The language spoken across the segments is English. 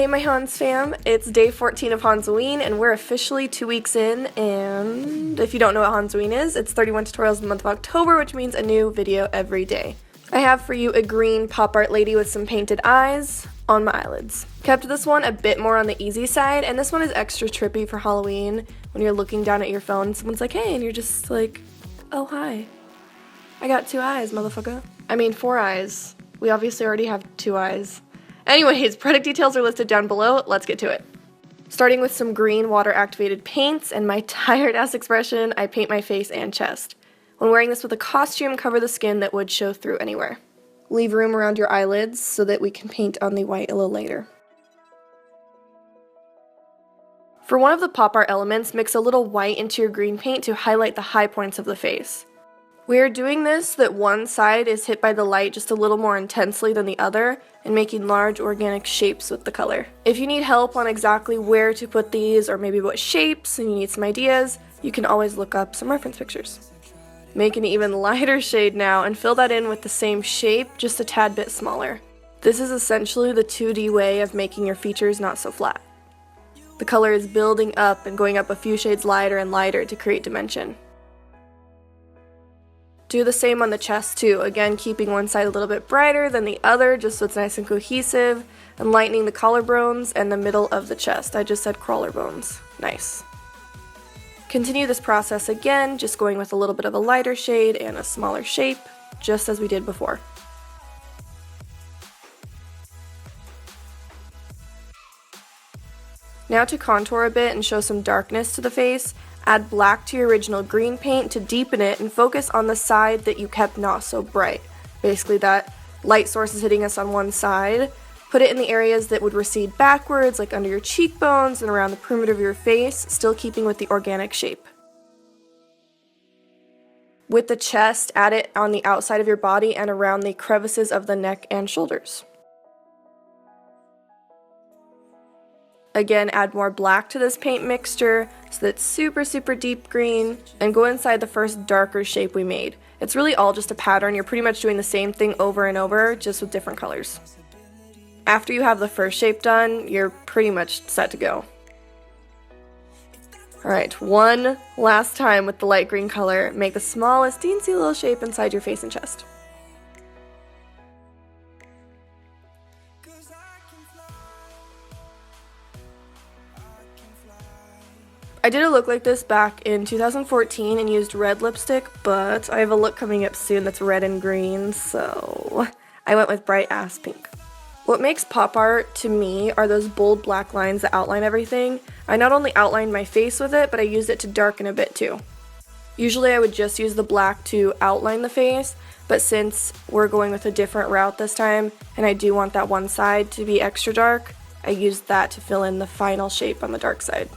my Hans fam, it's day 14 of Hansween and we're officially 2 weeks in, and if you don't know what Hansween is, it's 31 tutorials in the month of October, which means a new video every day. I have for you a green pop art lady with some painted eyes on my eyelids. Kept this one a bit more on the easy side, and this one is extra trippy for Halloween when you're looking down at your phone and someone's like, hey, and you're just like, oh hi. I got 2 eyes, motherfucker. I mean 4 eyes. We obviously already have 2 eyes. Anyways, product details are listed down below. Let's get to it. Starting with some green water-activated paints and my tired-ass expression, I paint my face and chest. When wearing this with a costume, cover the skin that would show through anywhere. Leave room around your eyelids so that we can paint on the white a little later. For one of the pop art elements, mix a little white into your green paint to highlight the high points of the face. We are doing this so that one side is hit by the light just a little more intensely than the other, and making large organic shapes with the color. If you need help on exactly where to put these, or maybe what shapes, and you need some ideas, you can always look up some reference pictures. Make an even lighter shade now, and fill that in with the same shape, just a tad bit smaller. This is essentially the 2D way of making your features not so flat. The color is building up and going up a few shades lighter and lighter to create dimension. Do the same on the chest too, again keeping one side a little bit brighter than the other just so it's nice and cohesive, and lightening the collarbones and the middle of the chest. I just said collarbones. Nice. Continue this process again, just going with a little bit of a lighter shade and a smaller shape, just as we did before. Now to contour a bit and show some darkness to the face, add black to your original green paint to deepen it and focus on the side that you kept not so bright. Basically that light source is hitting us on one side. Put it in the areas that would recede backwards, like under your cheekbones and around the perimeter of your face, still keeping with the organic shape. With the chest, add it on the outside of your body and around the crevices of the neck and shoulders. Again, add more black to this paint mixture so that it's super deep green, and go inside the first darker shape we made. It's really all just a pattern. You're pretty much doing the same thing over and over, just with different colors. After you have the first shape done, you're pretty much set to go. Alright, one last time with the light green color, make the smallest teensy little shape inside your face and chest. I did a look like this back in 2014 and used red lipstick, but I have a look coming up soon that's red and green, so I went with bright ass pink. What makes pop art to me are those bold black lines that outline everything. I not only outlined my face with it, but I used it to darken a bit too. Usually I would just use the black to outline the face, but since we're going with a different route this time, and I do want that one side to be extra dark, I used that to fill in the final shape on the dark side.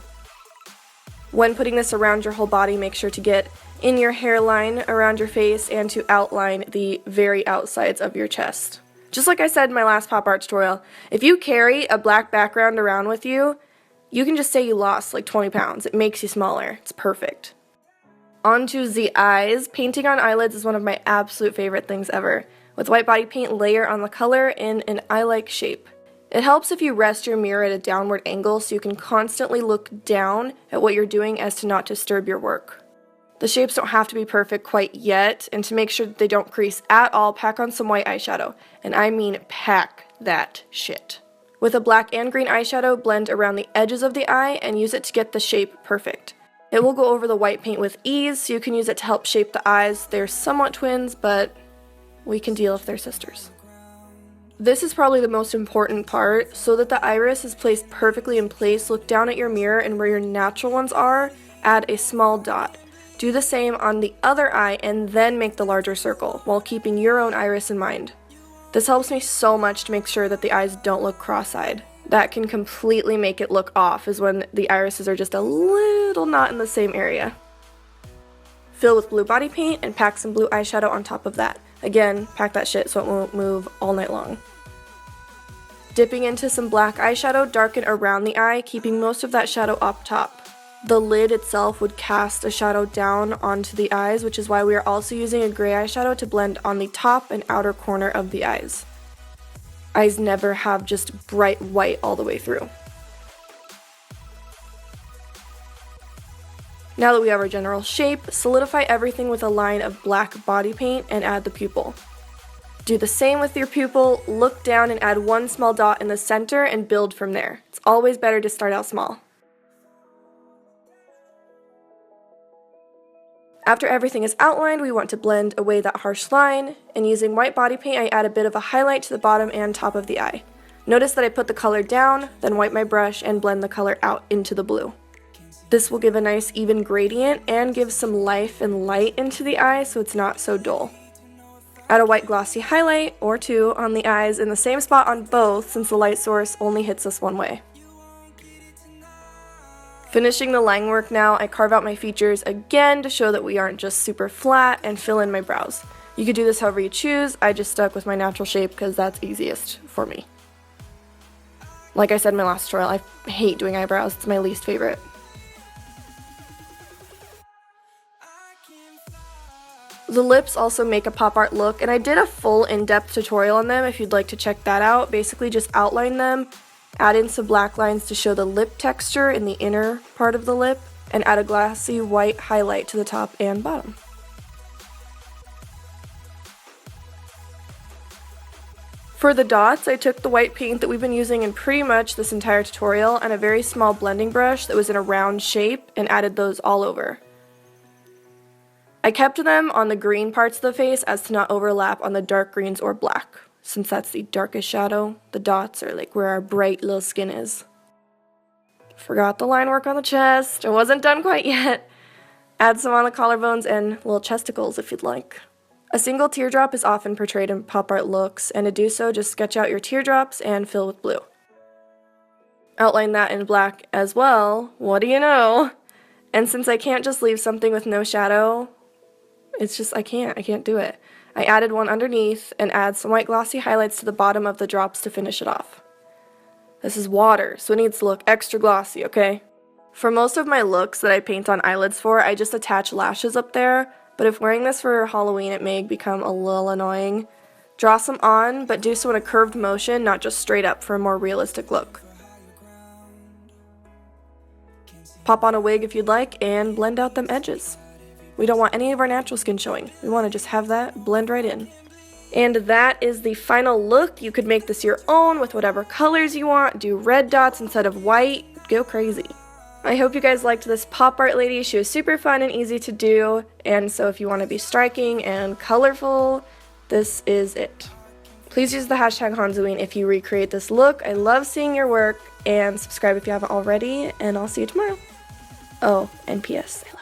When putting this around your whole body, make sure to get in your hairline around your face and to outline the very outsides of your chest. Just like I said in my last pop art tutorial, if you carry a black background around with you, you can just say you lost like 20 pounds. It makes you smaller. It's perfect. Onto the eyes. Painting on eyelids is one of my absolute favorite things ever. With white body paint, layer on the color in an eye-like shape. It helps if you rest your mirror at a downward angle so you can constantly look down at what you're doing as to not disturb your work. The shapes don't have to be perfect quite yet, and to make sure that they don't crease at all, pack on some white eyeshadow. And I mean pack that shit. With a black and green eyeshadow, blend around the edges of the eye and use it to get the shape perfect. It will go over the white paint with ease, so you can use it to help shape the eyes. They're somewhat twins, but we can deal if they're sisters. This is probably the most important part. So that the iris is placed perfectly in place, look down at your mirror and where your natural ones are, add a small dot. Do the same on the other eye and then make the larger circle, while keeping your own iris in mind. This helps me so much to make sure that the eyes don't look cross-eyed. That can completely make it look off, is when the irises are just a little not in the same area. Fill with blue body paint and pack some blue eyeshadow on top of that. Again, pack that shit so it won't move all night long. Dipping into some black eyeshadow, darken around the eye, keeping most of that shadow up top. The lid itself would cast a shadow down onto the eyes, which is why we are also using a gray eyeshadow to blend on the top and outer corner of the eyes. Eyes never have just bright white all the way through. Now that we have our general shape, solidify everything with a line of black body paint and add the pupil. Do the same with your pupil, look down and add one small dot in the center and build from there. It's always better to start out small. After everything is outlined, we want to blend away that harsh line, and using white body paint I add a bit of a highlight to the bottom and top of the eye. Notice that I put the color down, then wipe my brush and blend the color out into the blue. This will give a nice even gradient and give some life and light into the eye so it's not so dull. Add a white glossy highlight or two on the eyes in the same spot on both since the light source only hits us one way. Finishing the line work now, I carve out my features again to show that we aren't just super flat and fill in my brows. You could do this however you choose, I just stuck with my natural shape because that's easiest for me. Like I said in my last tutorial, I hate doing eyebrows, it's my least favorite. The lips also make a pop art look, and I did a full in-depth tutorial on them if you'd like to check that out. Basically just outline them, add in some black lines to show the lip texture in the inner part of the lip, and add a glossy white highlight to the top and bottom. For the dots, I took the white paint that we've been using in pretty much this entire tutorial and a very small blending brush that was in a round shape and added those all over. I kept them on the green parts of the face as to not overlap on the dark greens or black. Since that's the darkest shadow, the dots are like where our bright little skin is. Forgot the line work on the chest. It wasn't done quite yet. Add some on the collarbones and little chesticles if you'd like. A single teardrop is often portrayed in pop art looks, and to do so, just sketch out your teardrops and fill with blue. Outline that in black as well. What do you know? And since I can't just leave something with no shadow, it's just, I can't do it. I added one underneath and add some white glossy highlights to the bottom of the drops to finish it off. This is water, so it needs to look extra glossy, okay? For most of my looks that I paint on eyelids for, I just attach lashes up there, but if wearing this for Halloween, it may become a little annoying. Draw some on, but do so in a curved motion, not just straight up for a more realistic look. Pop on a wig if you'd like, and blend out them edges. We don't want any of our natural skin showing. We want to just have that blend right in. And that is the final look. You could make this your own with whatever colors you want. Do red dots instead of white. Go crazy. I hope you guys liked this pop art lady. She was super fun and easy to do. And so if you want to be striking and colorful, this is it. Please use the hashtag Hanzuing if you recreate this look. I love seeing your work. And subscribe if you haven't already. And I'll see you tomorrow. Oh, and P.S. I love you.